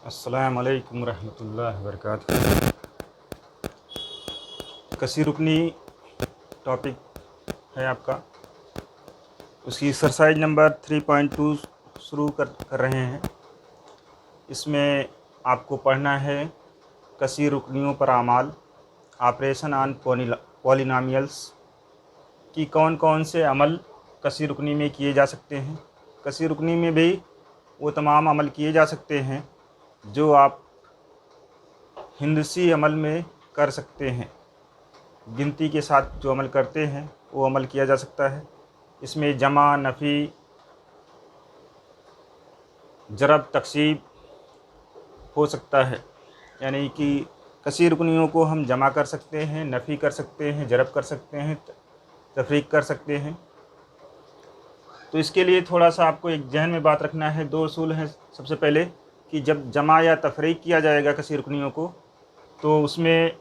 अस्सलाम वालेकुम रहमतुल्लाहि व बरकातुहू। कसी रुकनी टॉपिक है आपका, उसकी एक्सरसाइज नंबर 3.2 शुरू कर रहे हैं। इसमें आपको पढ़ना है कसी रुकनियों पर आमाल, ऑपरेशन ऑन पॉलिनॉमियल्स कि कौन कौन से अमल कसी रुकनी में किए जा सकते हैं। कसी रुकनी में भी वो तमाम अमल किए जा सकते हैं जो आप हिंदसी अमल में कर सकते हैं। गिनती के साथ जो अमल करते हैं वो अमल किया जा सकता है। इसमें जमा, नफ़ी, जरब, तक़सीब हो सकता है, यानी कि कसी रुकनियों को हम जमा कर सकते हैं, नफ़ी कर सकते हैं, जरब कर सकते हैं, तफरीक कर सकते हैं। तो इसके लिए थोड़ा सा आपको एक जहन में बात रखना है। दो उसूल हैं। सबसे पहले कि जब जमा या तफरीक किया जाएगा कसी रुकनियों को, तो उसमें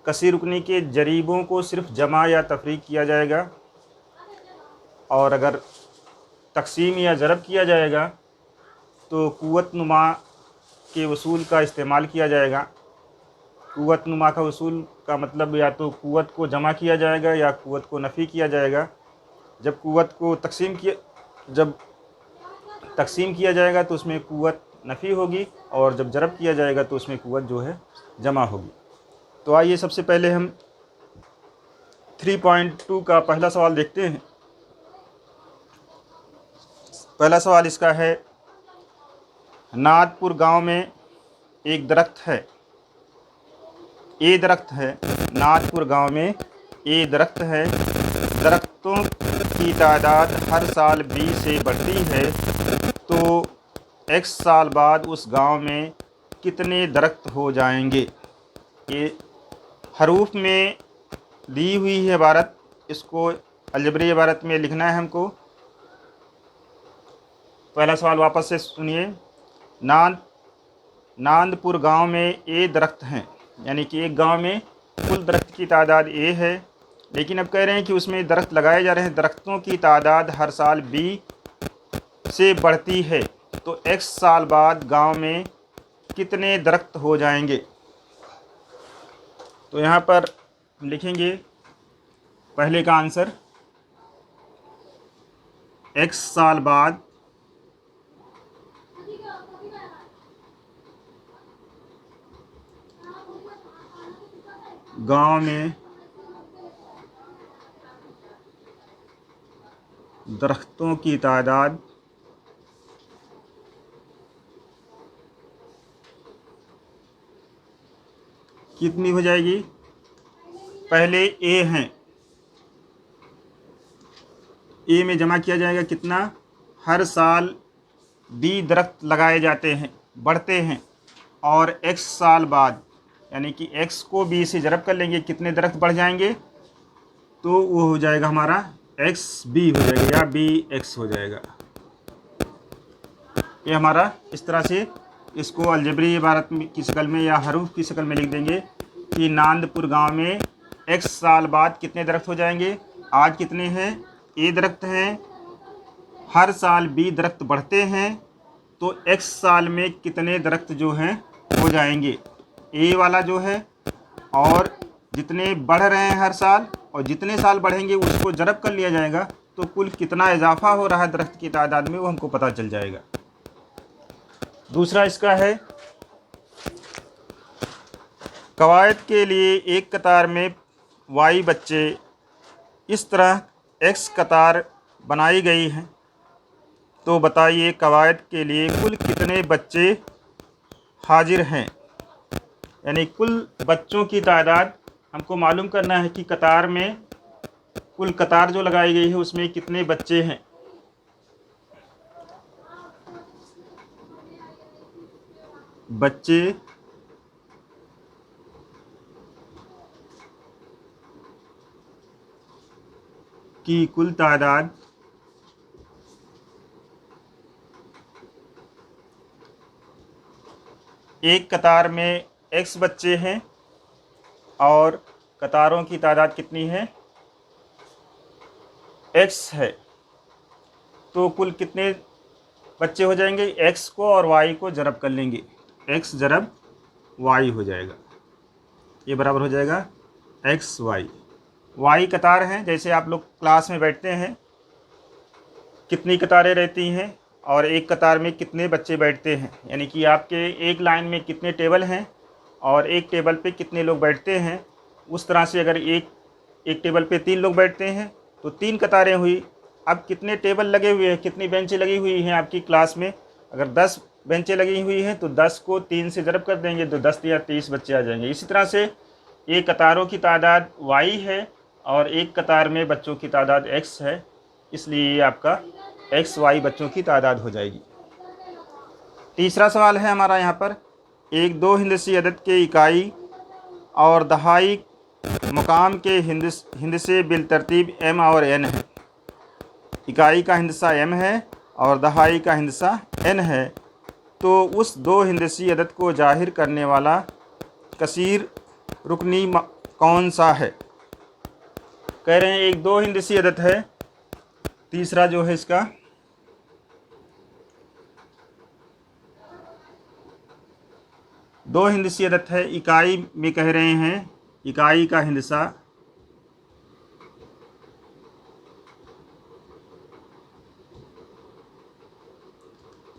कसी रुकनी के जरीबों को सिर्फ जमा या तफरीक किया जाएगा, और अगर तक़सीम या ज़रब किया जाएगा तो क़ुव्वत नुमा के उसूल का इस्तेमाल किया जाएगा। क़ुव्वत नुमा का उसूल का मतलब या तो क़ुव्वत को जमा किया जाएगा या क़ुव्वत को नफ़ी किया जाएगा। जब तक़सीम किया जाएगा तो उसमें क़ुव्वत नफ़ी होगी, और जब ज़रब किया जाएगा तो उसमें क़ुव्वत जो है जमा होगी। तो आइए सबसे पहले हम 3.2 का पहला सवाल देखते हैं। पहला सवाल इसका है, नादपुर गांव में एक दरख्त है। दरख्त है। नादपुर गांव में दरख्त है। दरख्तों की तादाद हर साल 20 से बढ़ती है, तो x साल बाद उस गांव में कितने दरख्त हो जाएंगे। ये हरूफ में दी हुई है इबारत, इसको अलजबरी इबारत में लिखना है हमको। पहला सवाल वापस से सुनिए। नांदपुर गांव में दरख्त हैं, यानी कि एक गांव में कुल दरख्त की तादाद है, लेकिन अब कह रहे हैं कि उसमें दरख्त लगाए जा रहे हैं। दरख्तों की तादाद हर साल 20 से बढ़ती है, तो x साल बाद गांव में कितने दरख्त हो जाएंगे। तो यहाँ पर लिखेंगे पहले का आंसर, x साल बाद गांव में दरख्तों की तादाद कितनी हो जाएगी। पहले हैं, में जमा किया जाएगा कितना, हर साल 20 दरख्त लगाए जाते हैं, बढ़ते हैं, और x साल बाद, यानी कि x को 20 से ज़रब कर लेंगे, कितने दरख्त बढ़ जाएंगे, तो वो हो जाएगा हमारा xb हो जाएगा, या bx हो जाएगा। ये हमारा इस तरह से इसको अलजबरी इबारत की शक्ल में या हरूफ की शक्ल में लिख देंगे कि नांदपुर गांव में x साल बाद कितने दरख्त हो जाएंगे। आज कितने हैं, दरख्त हैं, हर साल 20 दरख्त बढ़ते हैं, तो x साल में कितने दरख्त जो हैं हो जाएंगे। वाला जो है, और जितने बढ़ रहे हैं हर साल, और जितने साल बढ़ेंगे उसको ज़रब कर लिया जाएगा, तो कुल कितना इजाफा हो रहा है दरख्त की तादाद में वो हमको पता चल जाएगा। दूसरा इसका है, कवायद के लिए एक कतार में y बच्चे इस तरह x कतार बनाई गई हैं, तो बताइए कवायद के लिए कुल कितने बच्चे हाजिर हैं। यानी कुल बच्चों की तादाद हमको मालूम करना है कि कतार में, कुल कतार जो लगाई गई है उसमें कितने बच्चे हैं। बच्चे की कुल तादाद एक कतार में x बच्चे हैं, और कतारों की तादाद कितनी है, x है, तो कुल कितने बच्चे हो जाएंगे, x को और y को जरब कर लेंगे, x जरब y हो जाएगा, ये बराबर हो जाएगा x y। y कतार हैं, जैसे आप लोग क्लास में बैठते हैं कितनी कतारें रहती हैं और एक कतार में कितने बच्चे बैठते हैं, यानी कि आपके एक लाइन में कितने टेबल हैं और एक टेबल पे कितने लोग बैठते हैं। उस तरह से अगर एक टेबल पे 3 लोग बैठते हैं तो 3 कतारें हुई। अब कितने टेबल लगे हुए हैं, कितनी बेंचें लगी हुई हैं आपकी क्लास में, अगर 10 बेंचें लगी हुई हैं तो 10 को 3 से ज़रब कर देंगे तो 10 या 30 बच्चे आ जाएंगे। इसी तरह से एक कतारों की तादाद y है और एक कतार में बच्चों की तादाद x है, इसलिए ये आपका x y बच्चों की तादाद हो जाएगी। तीसरा सवाल है हमारा यहाँ पर, एक दो हिंदसी अदद के इकाई और दहाई मकाम के हिंदसे बिलतरतीब m और n है। इकाई का हिंदसा m है और दहाई का हिंदसा n है, तो उस दो हिंदसी अदद को जाहिर करने वाला कसीर रुकनी कौन सा है। कह रहे हैं एक दो हिंदसी अदद है, तीसरा जो है इसका दो हिंदसी अदद है, इकाई में कह रहे हैं इकाई का हिंदसा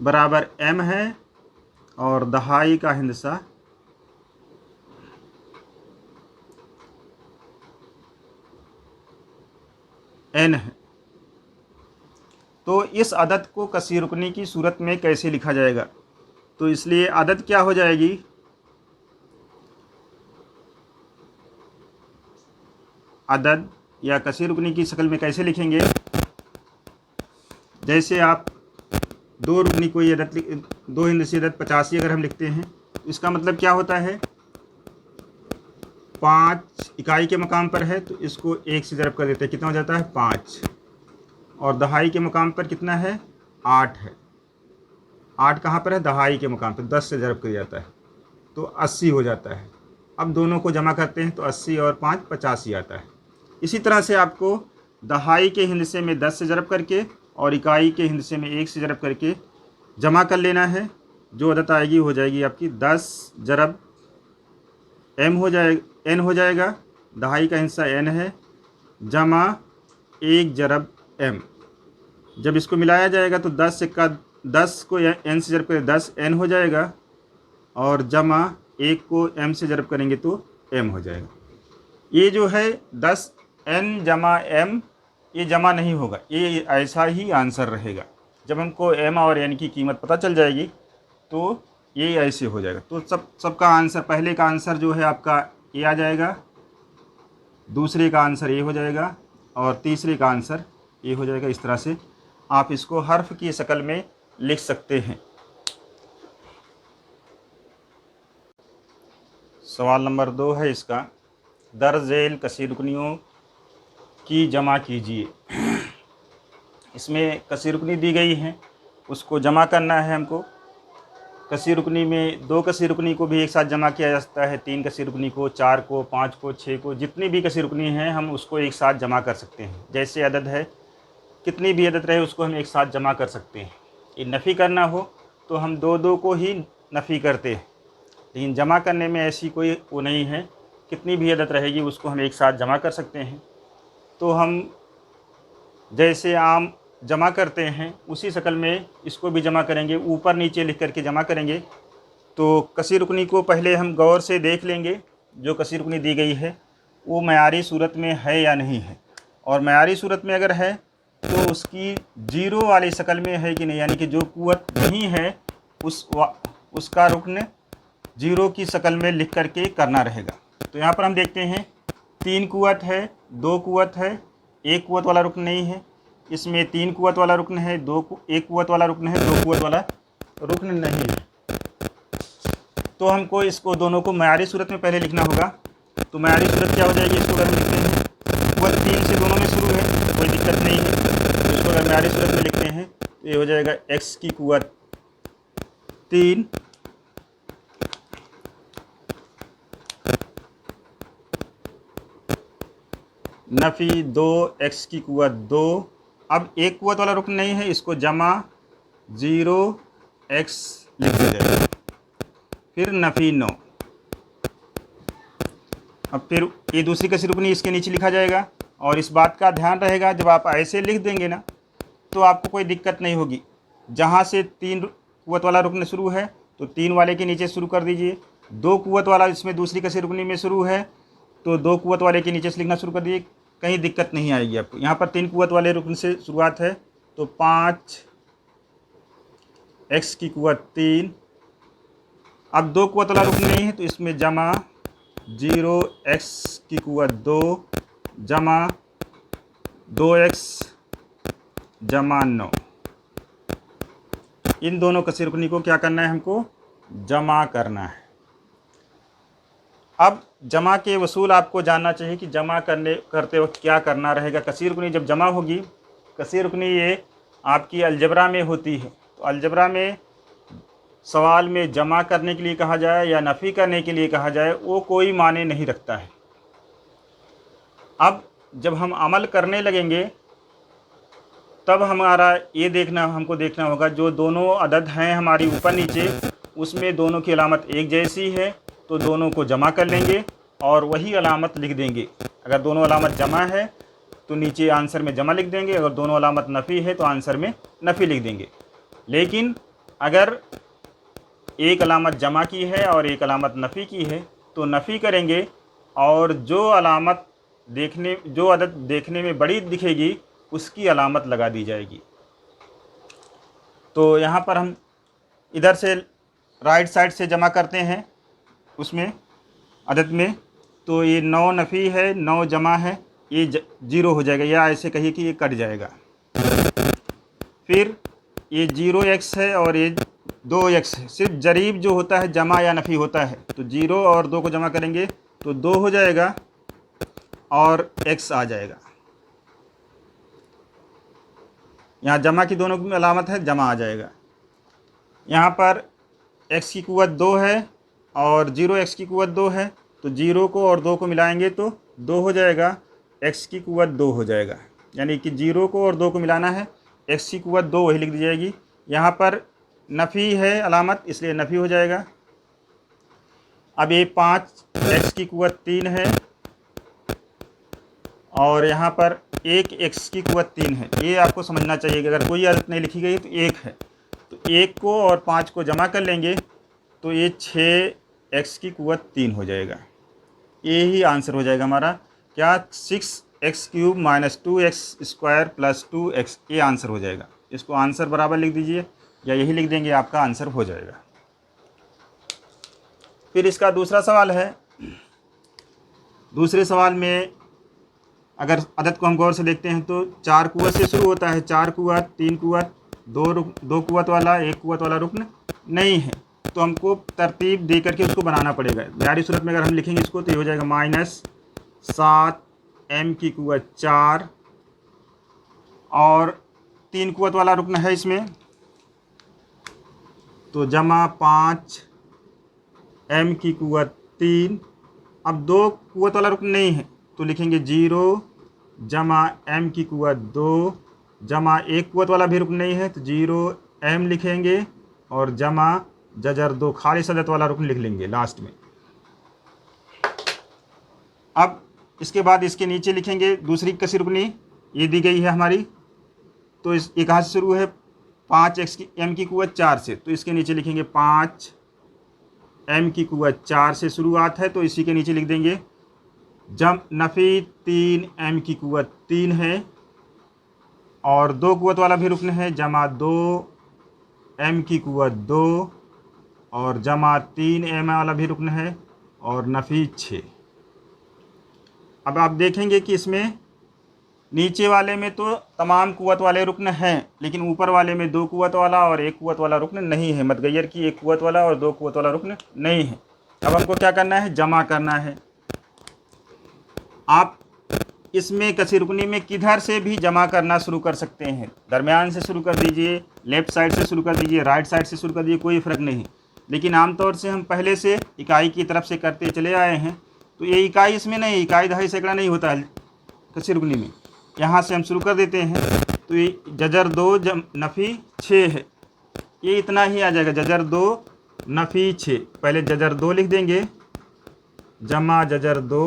बराबर m है और दहाई का हिंदसा n है। तो इस अदद को कसीर रुकनी की सूरत में कैसे लिखा जाएगा, तो इसलिए अदद क्या हो जाएगी, अदद या कसीर रुकनी की शक्ल में कैसे लिखेंगे। जैसे आप दो रुकनी कोई अदद, दो हिंदसी अदद 85 अगर हम लिखते हैं तो इसका मतलब क्या होता है, 5 इकाई के मकाम पर है तो इसको 1 से ज़रब कर देते हैं, कितना हो जाता है 5, और दहाई के मकाम पर कितना है 8 है। 8 कहाँ पर है, दहाई के मकाम पर, 10 से ज़रब कर जाता है तो 80 हो जाता है। अब दोनों को जमा करते हैं तो 80 और 5 85 आता है। इसी तरह से आपको दहाई के हिंदसे में 10 से ज़रब करके और इकाई के हिंदसे में 1 से ज़रब करके जमा कर लेना है। जो अदद आएगी हो जाएगी आपकी 10 ज़रब m हो जाएगा, n हो जाएगा, दहाई का हिस्सा n है, जमा 1 ज़रब m। जब इसको मिलाया जाएगा तो 10 को n से ज़रब करें 10 n हो जाएगा, और जमा 1 को m से ज़रब करेंगे तो m हो जाएगा। ये जो है 10 n जमा m, ये जमा नहीं होगा, ये ऐसा ही आंसर रहेगा। जब हमको m और n की कीमत पता चल जाएगी तो ये ऐसे हो जाएगा। तो सबका आंसर, पहले का आंसर जो है आपका ये आ जाएगा, दूसरे का आंसर ये हो जाएगा और तीसरे का आंसर ये हो जाएगा। इस तरह से आप इसको हर्फ की शक्ल में लिख सकते हैं। सवाल नंबर 2 है इसका, दर्ज झेल कसीर रुकनियों की जमा कीजिए। इसमें कसीर रुकनी दी गई है, उसको जमा करना है हमको। कसीर रुकनी में 2 कसीर रुकनी को भी एक साथ जमा किया जा सकता है, 3 कसीर रुकनी को, 4 को, 5 को, 6 को, जितनी भी कसीर रुकनी है हम उसको एक साथ जमा कर सकते हैं। जैसे अदद है, कितनी भी अदद रहे उसको हम एक साथ जमा कर सकते हैं। ये नफ़ी करना हो तो हम 2 को ही नफ़ी करते हैं, लेकिन जमा करने में ऐसी कोई वो नहीं है, कितनी भी अदद रहेगी उसको हम एक साथ जमा कर सकते हैं। तो हम जैसे आम जमा करते हैं उसी शक्ल में इसको भी जमा करेंगे, ऊपर नीचे लिख करके जमा करेंगे। तो कसीर रुकनी को पहले हम गौर से देख लेंगे, जो कसीर रुकनी दी गई है वो मयारी सूरत में है या नहीं है, और मयारी सूरत में अगर है तो उसकी जीरो वाली शक्ल में है कि नहीं, यानी कि जो कुव्वत नहीं है उसका रुकन जीरो की शक्ल में लिख करके करना रहेगा। तो यहाँ पर हम देखते हैं 3 कुव्वत है, 2 कुव्वत है, 1 कुव्वत वाला रुकन नहीं है। इसमें 3 कुव्वत वाला रुकन है, 1 कुव्वत वाला रुकन है, 2 कुव्वत वाला रुकन नहीं है। तो हमको इसको दोनों को मयारी सूरत में पहले लिखना होगा। तो मयारी सूरत क्या हो जाएगी, इसको अगर हम लिखते हैं, कुव्वत 3 से दोनों में शुरू है, कोई दिक्कत नहीं है। तो इसको अगर मयारी सूरत में लिखते हैं तो ये हो जाएगा x की कुव्वत 3 नफ़ी 2 x की कुव्वत 2। अब 1 कुव्वत वाला रुकन नहीं है, इसको जमा 0x लिख दिया जाएगा, फिर नफ़ी 9। अब फिर ये दूसरी कसी रुकनी इसके नीचे लिखा जाएगा। और इस बात का ध्यान रहेगा, जब आप ऐसे लिख देंगे ना तो आपको कोई दिक्कत नहीं होगी। जहाँ से 3 कुव्वत वाला रुकन शुरू है तो 3 वाले के नीचे शुरू कर दीजिए। 2 कुव्वत वाला इसमें दूसरी कसी रुकनी में शुरू है तो 2 कुव्वत वाले के नीचे से लिखना शुरू कर दीजिए, कहीं दिक्कत नहीं आएगी आपको। यहाँ पर 3 कुव्वत वाले रुकन से शुरुआत है तो 5x की कुव्वत 3। अब 2 कुव्वत वाला रुकन नहीं है तो इसमें जमा 0x की कुव्वत 2 जमा 2x जमा 9। इन दोनों कसी रुकनी को क्या करना है, हमको जमा करना है। अब जमा के वसूल आपको जानना चाहिए कि जमा करते वक्त क्या करना रहेगा। कसी रुकनी जब जमा होगी, कसी रुकनी ये आपकी अलजबरा में होती है, तो अलजबरा में सवाल में जमा करने के लिए कहा जाए या नफ़ी करने के लिए कहा जाए, वो कोई माने नहीं रखता है। अब जब हम अमल करने लगेंगे तब हमारा ये हमको देखना होगा, जो दोनों अदद हैं हमारी ऊपर नीचे, उसमें दोनों की अलामत एक जैसी है तो दोनों को जमा कर लेंगे और वही अलामत लिख देंगे। अगर दोनों अलामत जमा है तो नीचे आंसर में जमा लिख देंगे, अगर दोनों अलामत नफ़ी है तो आंसर में नफ़ी लिख देंगे। लेकिन अगर एक अलामत जमा की है और एक अलामत नफ़ी की है तो नफ़ी करेंगे और जो अदद देखने में बड़ी दिखेगी उसकी अलामत लगा दी जाएगी। तो यहाँ पर हम इधर से राइट साइड से जमा करते हैं उसमें अदद में, तो ये 9 नफ़ी है, 9 जमा है, ये 0 हो जाएगा, या ऐसे कहिए कि ये कट जाएगा। फिर ये 0x है और ये 2x है। सिर्फ जरीब जो होता है जमा या नफ़ी होता है, तो 0 और 2 को जमा करेंगे तो 2 हो जाएगा और x आ जाएगा। यहाँ जमा की दोनों की अलामत है, जमा आ जाएगा। यहाँ पर x की कुव्वत 2 है और 0x की कुव्वत 2 है, तो 0 को और 2 को मिलाएंगे तो 2 हो जाएगा, x की कुव्वत 2 हो जाएगा। यानी कि 0 को और 2 को मिलाना है, x की कुव्वत 2 वही लिख दी जाएगी। यहाँ पर नफ़ी है अलामत, इसलिए नफ़ी हो जाएगा। अब ये 5x की कुव्वत 3 है और यहाँ पर 1x की कुव्वत 3 है। ये आपको समझना चाहिए कि अगर कोई आदत नहीं लिखी गई तो 1 है, तो 1 को और 5 को जमा कर लेंगे तो ये 6x की कुव्वत 3 हो जाएगा। ये ही आंसर हो जाएगा हमारा, क्या 6x³ - 2x² + 2x, ये आंसर हो जाएगा। इसको आंसर बराबर लिख दीजिए या यही लिख देंगे, आपका आंसर हो जाएगा। फिर इसका दूसरा सवाल है। दूसरे सवाल में अगर अदद को हम गौर से देखते हैं तो 4 कुव्वत से शुरू होता है। 4 कुव्वत, 3 कुव्वत, 2 कुव्वत वाला, 1 कुव्वत वाला रुकन नहीं है, तो हमको तरतीब दे करके उसको बनाना पड़ेगा। न्यारी सूरत में अगर हम लिखेंगे इसको तो ये हो जाएगा -7m की कुव्वत 4 और 3 कुव्वत वाला रुकन है इसमें, तो जमा 5m की कुव्वत 3। अब 2 कुव्वत वाला रुकन नहीं है तो लिखेंगे 0 जमा m की कुव्वत 2 जमा 1 कुव्वत वाला भी रुकन नहीं है तो 0m लिखेंगे और जमा जजर 2 खालिस अदद वाला रुकन लिख लेंगे लास्ट में। अब इसके बाद इसके नीचे लिखेंगे दूसरी कसी रुकनी, ये दी गई है हमारी, तो ये कहाँ से शुरू है, 5m की कुव्वत 4 से, तो इसके नीचे लिखेंगे 5m की कुव्वत 4 से शुरुआत है, तो इसी के नीचे लिख देंगे जम नफ़ी 3m की कुव्वत 3 है और 2 कुव्वत वाला भी रुकन है, जमा 2m की कुव्वत 2 और जमा 3m वाला भी रुकन है और नफ़ी 6। अब आप देखेंगे कि इसमें नीचे वाले में तो तमाम कुव्वत वाले रुकन हैं, लेकिन ऊपर वाले में 2 कुव्वत वाला और 1 कुव्वत वाला रुकन नहीं है। मतगैर की 1 कुव्वत वाला और 2 कुव्वत वाला रुकन नहीं है। अब हमको क्या करना है, जमा करना है। आप इसमें कसी रुकनी में किधर से भी जमा करना शुरू कर सकते हैं। दरमियान से शुरू कर दीजिए, लेफ़्ट साइड से शुरू कर दीजिए, राइट साइड से शुरू कर दीजिए, कोई फ़र्क नहीं। लेकिन आमतौर से हम पहले से इकाई की तरफ से करते चले आए हैं, तो ये इकाई इसमें नहीं, इकाई दहाई सैकड़ा नहीं होता है कसी रुकनी में। यहाँ से हम शुरू कर देते हैं, तो ये जजर 2 नफ़ी 6 है, ये इतना ही आ जाएगा, जजर 2 नफ़ी 6। पहले जजर 2 लिख देंगे, जमा जजर 2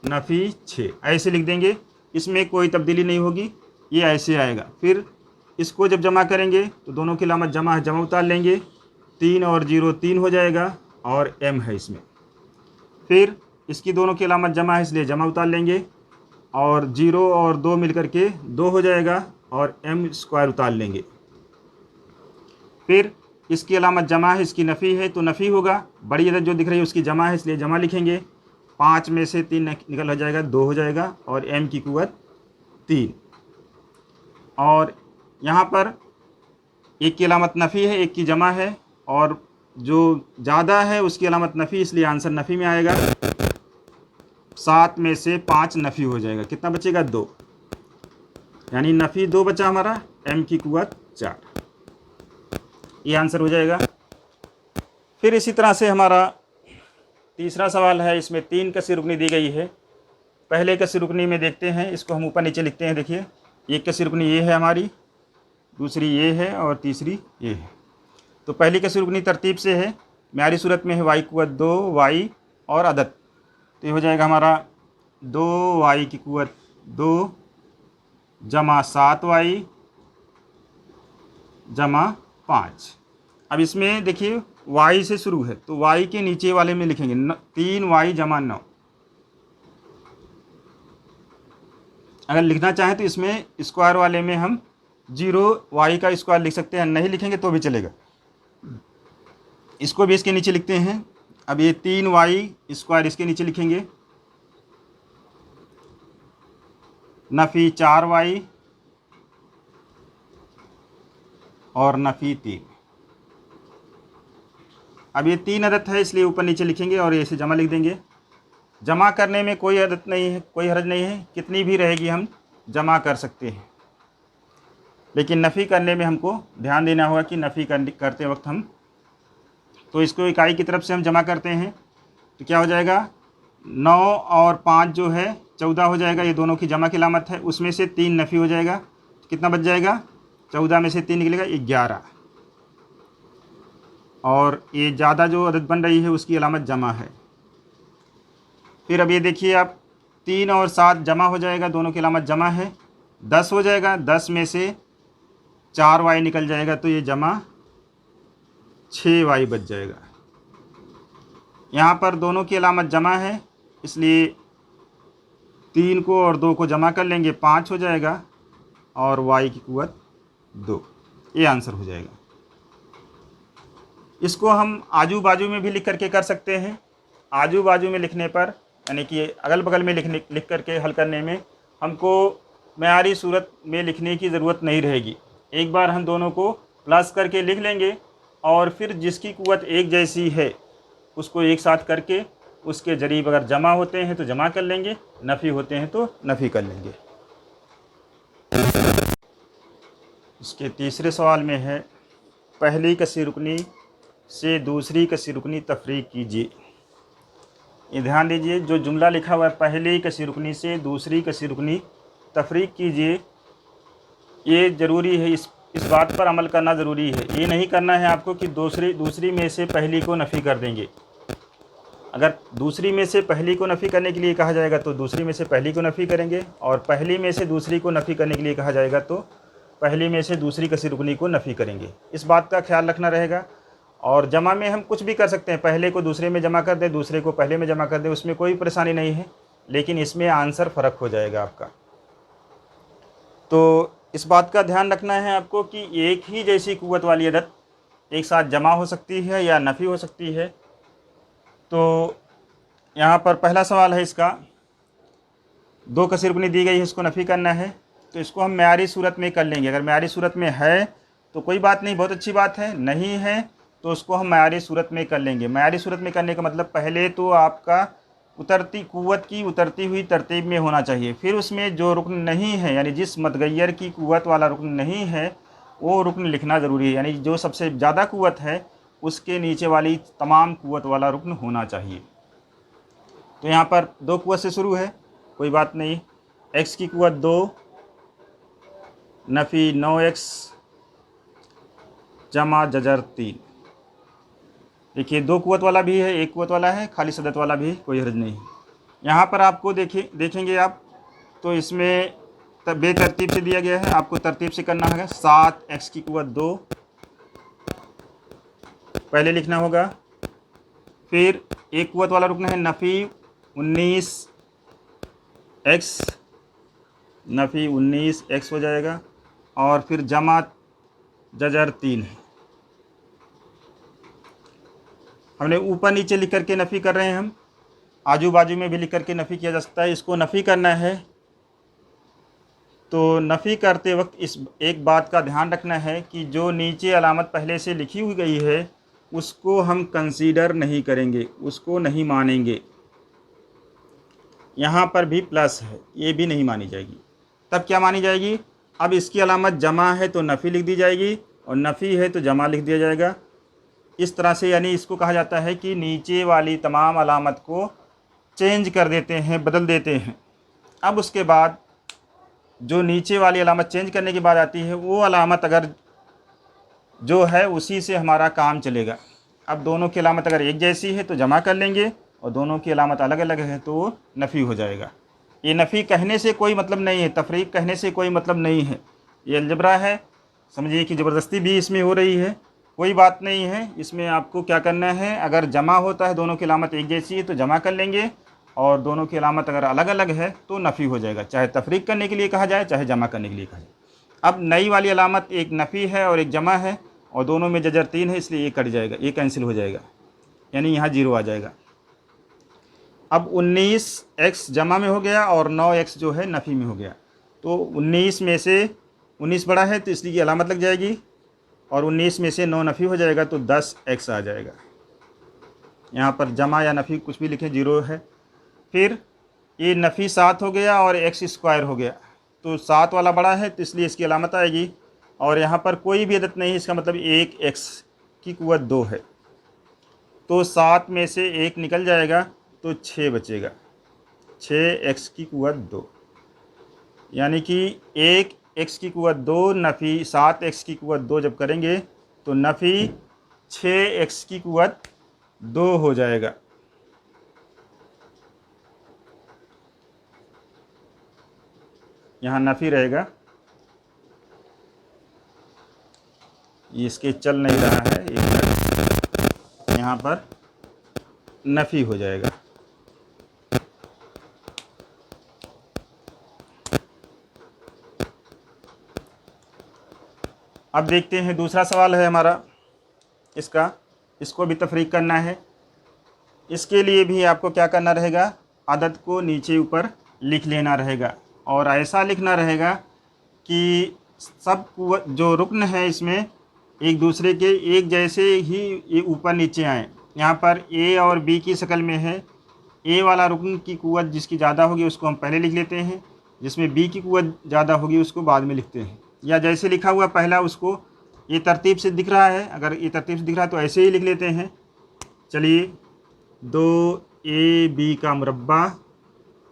नफ़ी 6 ऐसे लिख देंगे, इसमें कोई तब्दीली नहीं होगी, ये ऐसे आएगा। फिर इसको जब जमा करेंगे तो दोनों की अलामत जमा है, जमा उतार लेंगे, 3 और 0 3 हो जाएगा और m है इसमें। फिर इसकी दोनों की अलामत जमा है इसलिए जमा उतार लेंगे और 0 और 2 मिल करके 2 हो जाएगा और m स्क्वायर उतार लेंगे। फिर इसकी अलामत जमा है, इसकी नफ़ी है तो नफ़ी होगा, बड़ी अदद जो दिख रही है उसकी जमा है इसलिए जमा लिखेंगे। 5 में से 3 निकल हो जाएगा, 2 हो जाएगा और m की कुव्वत 3। और यहाँ पर एक की अलामत नफ़ी है, एक की जमा है और जो ज़्यादा है उसकी अलामत नफ़ी, इसलिए आंसर नफ़ी में आएगा। 7 में से 5 नफ़ी हो जाएगा, कितना बचेगा 2, यानी नफ़ी 2 बचा हमारा, m की कुव्वत 4, ये आंसर हो जाएगा। फिर इसी तरह से हमारा तीसरा सवाल है, इसमें 3 कसी रुकनी दी गई है। पहले कसी रुकनी में देखते हैं, इसको हम ऊपर नीचे लिखते हैं। देखिए एक कसी रुकनी ये है हमारी, दूसरी ये है और तीसरी ये है। तो पहली कसी रुकनी तरतीब से है, म्यारी सूरत में है y कुव्वत 2 y और अदद, तो ये हो जाएगा हमारा 2y की कुव्वत 2 जमा 7y जमा 5। अब इसमें देखिए y से शुरू है तो y के नीचे वाले में लिखेंगे 3y जमा 9। अगर लिखना चाहें तो इसमें स्क्वायर वाले में हम 0y का स्क्वायर लिख सकते हैं, नहीं लिखेंगे तो भी चलेगा। इसको भी इसके नीचे लिखते हैं। अब ये 3y स्क्वायर इसके नीचे लिखेंगे, नफ़ी 4y और नफ़ी 3। अब ये 3 अदद है इसलिए ऊपर नीचे लिखेंगे और ऐसे जमा लिख देंगे। जमा करने में कोई अदद नहीं है, कोई हर्ज नहीं है, कितनी भी रहेगी हम जमा कर सकते हैं, लेकिन नफ़ी करने में हमको ध्यान देना होगा कि नफ़ी करते वक्त हम तो इसको इकाई की तरफ से हम जमा करते हैं तो क्या हो जाएगा 9 और 5 जो है 14 हो जाएगा, ये दोनों की जमा की अलामत है। उसमें से 3 नफ़ी हो जाएगा तो कितना बच जाएगा, 14 में से 3 निकलेगा 11, और ये ज़्यादा जो अदद बन रही है उसकी अलामत जमा है। फिर अब ये देखिए आप 3 और 7 जमा हो जाएगा, दोनों की अलामत जमा है, 10 हो जाएगा, 10 में से 4y निकल जाएगा तो ये जमा 6y बच जाएगा। यहाँ पर दोनों की अलामत जमा है इसलिए 3 को और 2 को जमा कर लेंगे, 5 हो जाएगा और y की कुव्वत 2, ये आंसर हो जाएगा। इसको हम आजू बाजू में भी लिख करके कर सकते हैं। आजू बाजू में लिखने पर यानी कि अगल बगल में लिख करके हल करने में हमको मेयारी सूरत में लिखने की ज़रूरत नहीं रहेगी। एक बार हम दोनों को प्लस करके लिख लेंगे और फिर जिसकी कुव्वत एक जैसी है उसको एक साथ करके उसके जरीब अगर जमा होते हैं तो जमा कर लेंगे, नफ़ी होते हैं तो नफ़ी कर लेंगे। इसके तीसरे सवाल में है, पहली कसी रुकनी से दूसरी कसी रुकनी तफरीक कीजिए। ये ध्यान दीजिए, जो जुमला लिखा हुआ है पहली कसी रुकनी से दूसरी कसी रुकनी तफरीक कीजिए, ये ज़रूरी है, इस बात पर अमल करना ज़रूरी है। ये नहीं करना है आपको कि दूसरी में से पहली को नफ़ी कर देंगे। अगर दूसरी में से पहली को नफ़ी करने के लिए कहा जाएगा तो दूसरी में से पहली को नफ़ी करेंगे, और पहली में से दूसरी को नफ़ी करने के लिए कहा जाएगा तो पहली में से दूसरी कसी रुकनी को नफ़ी करेंगे। इस बात का ख्याल रखना रहेगा। और जमा में हम कुछ भी कर सकते हैं, पहले को दूसरे में जमा कर दे, दूसरे को पहले में जमा कर दे, उसमें कोई परेशानी नहीं है, लेकिन इसमें आंसर फ़र्क हो जाएगा आपका। तो इस बात का ध्यान रखना है आपको कि एक ही जैसी कुव्वत वाली अदद एक साथ जमा हो सकती है या नफ़ी हो सकती है। तो यहाँ पर पहला सवाल है, इसका 2 कसी रुकनी दी गई है, इसको नफ़ी करना है, तो इसको हम मेयारी सूरत में कर लेंगे। अगर मेयारी सूरत में है तो कोई बात नहीं, बहुत अच्छी बात है, नहीं है तो उसको हम मेयारी सूरत में कर लेंगे। मेयारी सूरत में करने का मतलब पहले तो आपका कुव्वत की उतरती हुई तरतीब में होना चाहिए, फिर उसमें जो रुकन नहीं है यानी जिस मतगैर की कुव्वत वाला रुकन नहीं है वो रुकन लिखना ज़रूरी है, यानी जो सबसे ज़्यादा कुव्वत है उसके नीचे वाली तमाम कुव्वत वाला रुकन होना चाहिए। तो यहाँ पर 2 कुव्वत से शुरू है, कोई बात नहीं, x की कुव्वत 2 नफ़ी 9x जमा जजर 3। देखिए 2 कुव्वत वाला भी है, 1 कुव्वत वाला है, खाली सदत वाला भी, कोई हर्ज नहीं है। यहाँ पर आपको देखेंगे आप तो इसमें बेतरतीब से दिया गया है, आपको तरतीब से करना होगा। 7x की कुव्वत 2 पहले लिखना होगा। फिर 1 कुव्वत वाला रुकना है नफ़ी 19x, नफ़ी 19x हो जाएगा। और फिर जमा जजर 3 है। हमने ऊपर नीचे लिख करके नफ़ी कर रहे हैं, हम आजू बाजू में भी लिख करके नफ़ी किया जा सकता है। इसको नफ़ी करना है तो नफ़ी करते वक्त इस एक बात का ध्यान रखना है कि जो नीचे अलामत पहले से लिखी हुई गई है उसको हम कंसीडर नहीं करेंगे, उसको नहीं मानेंगे। यहाँ पर भी प्लस है, ये भी नहीं मानी जाएगी। तब क्या मानी जाएगी? अब इसकी अलामत जमा है तो नफ़ी लिख दी जाएगी और नफ़ी है तो जमा लिख दिया जाएगा। इस तरह से, यानी इसको कहा जाता है कि नीचे वाली तमाम अलामत को चेंज कर देते हैं, बदल देते हैं। अब उसके बाद जो नीचे वाली अलामत चेंज करने के बाद आती है वो अलामत अगर जो है उसी से हमारा काम चलेगा। अब दोनों की अलामत अगर एक जैसी है तो जमा कर लेंगे और दोनों की अलामत अलग अलग है तो नफ़ी हो जाएगा। ये नफ़ी कहने से कोई मतलब नहीं है, तफरीक कहने से कोई मतलब नहीं है। ये अलजबरा है, समझिए कि ज़बरदस्ती भी इसमें हो रही है, कोई बात नहीं है। इसमें आपको क्या करना है, अगर जमा होता है दोनों की अलामत एक जैसी है तो जमा कर लेंगे और दोनों की अलामत अगर अलग अलग है तो नफ़ी हो जाएगा, चाहे तफरीक करने के लिए कहा जाए चाहे जमा करने के लिए कहा जाए। अब नई वाली अलामत एक नफ़ी है और एक जमा है और दोनों में जजर 3 है, इसलिए ये कट जाएगा, ये कैंसिल हो जाएगा, यानी यहाँ 0 आ जाएगा। अब 19x जमा में हो गया और 9x जो है नफ़ी में हो गया। तो 19 में से 19 बड़ा है तो इसलिए अलामत लग जाएगी और 19 में से 9 नफ़ी हो जाएगा तो 10x आ जाएगा। यहाँ पर जमा या नफ़ी कुछ भी लिखें, 0 है। फिर ये नफ़ी 7 हो गया और x स्क्वायर हो गया, तो 7 वाला बड़ा है तो इसलिए इसकी अलामत आएगी। और यहाँ पर कोई भी अदद नहीं, इसका मतलब 1x की कुव्वत 2 है तो 7 में से 1 निकल जाएगा तो 6 बचेगा, 6x की कुव्वत 2, यानी कि 1x की कुव्वत 2 नफ़ी 7x की कुव्वत 2 जब करेंगे तो नफ़ी 6x की कुव्वत 2 हो जाएगा। यहाँ नफ़ी रहेगा, इसके चल नहीं रहा है, यहाँ पर नफ़ी हो जाएगा। अब देखते हैं दूसरा सवाल है हमारा, इसको भी तफरीक करना है। इसके लिए भी आपको क्या करना रहेगा, अदद को नीचे ऊपर लिख लेना रहेगा और ऐसा लिखना रहेगा कि सब कुव्वत जो रुकन है इसमें एक दूसरे के एक जैसे ही ये ऊपर नीचे आए। यहाँ पर a और b की शक्ल में है, a वाला रुकन की कुव्वत जिसकी ज़्यादा होगी उसको हम पहले लिख लेते हैं, जिसमें b की कुव्वत ज़्यादा होगी उसको बाद में लिखते हैं, या जैसे लिखा हुआ पहला उसको ये तरतीब से दिख रहा है, अगर ये तरतीब से दिख रहा है तो ऐसे ही लिख लेते हैं। चलिए 2ab का मुरब्बा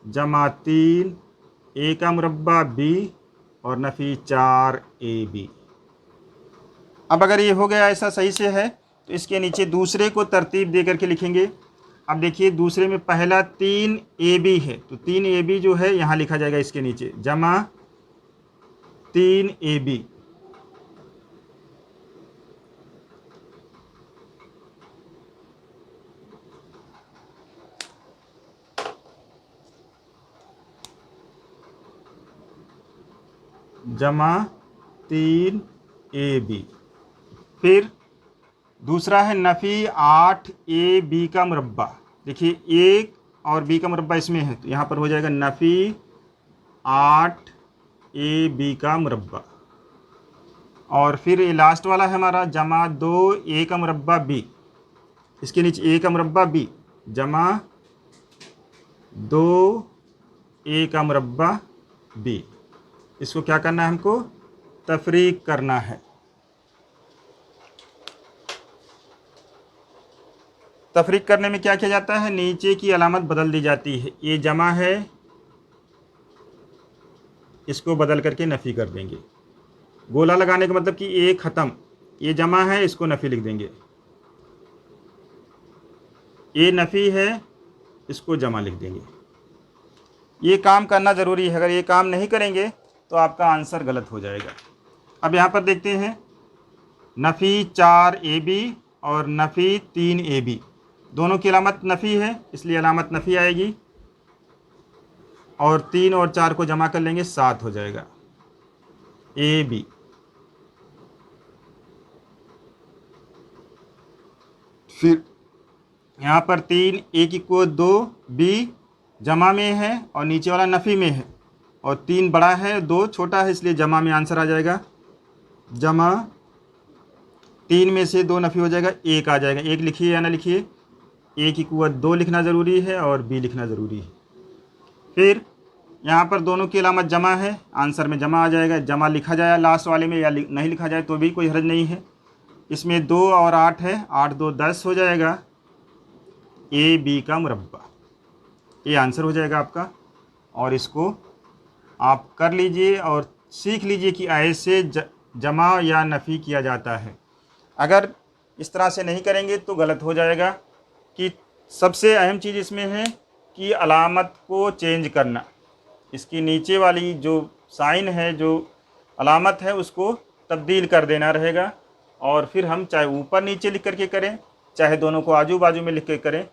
जमा 3a का मुरब्बा b और नफ़ी 4ab। अब अगर ये हो गया ऐसा सही से है तो इसके नीचे दूसरे को तरतीब दे करके लिखेंगे। अब देखिए दूसरे में पहला 3ab है तो 3ab जो है यहाँ लिखा जाएगा इसके नीचे, जमा 3ab। जमा 3ab। फिर दूसरा है नफ़ी 8ab का मुरब्बा। देखिए 1 और b का मुरब्बा इसमें है तो यहाँ पर हो जाएगा नफ़ी 8ab का मुरब्बा। और फिर ये लास्ट वाला है हमारा जमा 2a का मुरब्बा b, इसके नीचे a का मुरब्बा b जमा 2a का मुरब्बा b। इसको क्या करना है, हमको तफरीक करना है। तफरीक करने में क्या किया जाता है, नीचे की अलामत बदल दी जाती है। ये जमा है, इसको बदल करके नफ़ी कर देंगे। गोला लगाने का मतलब कि एक ख़त्म, ये जमा है, इसको नफ़ी लिख देंगे। ये नफ़ी है, इसको जमा लिख देंगे। ये काम करना ज़रूरी है, अगर ये काम नहीं करेंगे तो आपका आंसर गलत हो जाएगा। अब यहाँ पर देखते हैं, नफ़ी 4ab और नफ़ी 3ab, दोनों की अलामत नफ़ी है, इसलिए अलामत नफ़ी आएगी। और 3 और 4 को जमा कर लेंगे, 7 हो जाएगा ab। फिर यहाँ पर 3 a की को 2, b जमा में है और नीचे वाला नफ़ी में है, और 3 बड़ा है 2 छोटा है, इसलिए जमा में आंसर आ जाएगा। जमा 3 में से 2 नफ़ी हो जाएगा, 1 आ जाएगा। 1 लिखिए या ना लिखिए, a की कुव्वत 2 लिखना ज़रूरी है और b लिखना ज़रूरी है। फिर यहाँ पर दोनों की अलामत जमा है, आंसर में जमा आ जाएगा। जमा लिखा जाए लास्ट वाले में या नहीं लिखा जाए तो भी कोई हर्ज नहीं है। इसमें 2 और 8 है, 8 2 10 हो जाएगा ab का मुरब्बा। ये आंसर हो जाएगा आपका। और इसको आप कर लीजिए और सीख लीजिए कि ऐसे जमा या नफ़ी किया जाता है। अगर इस तरह से नहीं करेंगे तो गलत हो जाएगा। कि सबसे अहम चीज़ इसमें है कि अलामत को चेंज करना। इसकी नीचे वाली जो साइन है, जो अलामत है, उसको तब्दील कर देना रहेगा। और फिर हम चाहे ऊपर नीचे लिख करके करें, चाहे दोनों को आजू बाजू में लिख के करें,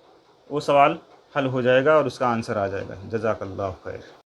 वो सवाल हल हो जाएगा और उसका आंसर आ जाएगा। जज़ाकल्लाह खैर।